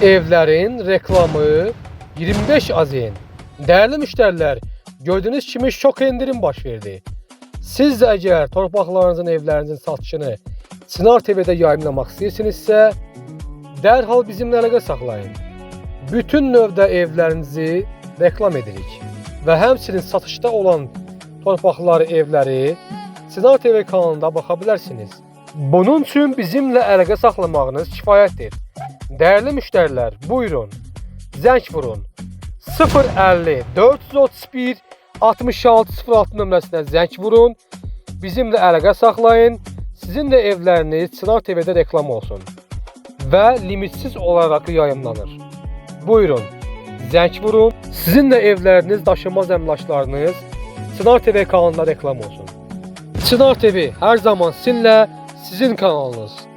Evlerin reklamı 25 azin. Değerli müşteriler, gördüğünüz kimi şok indirim baş verdi. Siz de eğer torpaqlarınızın, evlerinizin satışını Çınar TV'de yayınlamak istəyirsinizsə, dərhal bizimle əlaqə saxlayın. Bütün növdə evlərinizi reklam edirik və həmçinin satışda olan torpaqları, evləri Çınar TV kanalında baxa bilərsiniz. Bunun üçün bizimle əlaqə saxlamağınız kifayətdir. Değerli müşteriler, buyurun, zəng vurun. 050 431 6606 nömrəsinə zəng vurun. Bizimle əlaqə saxlayın. Sizin de evləriniz Çınar TV'de reklam olsun ve limitsiz olarak yayınlanır. Buyurun, zəng vurun. Sizin de evləriniz, daşınmaz əmlaklarınız Çınar TV kanalında reklam olsun. Çınar TV her zaman sizinle, sizin kanalınız.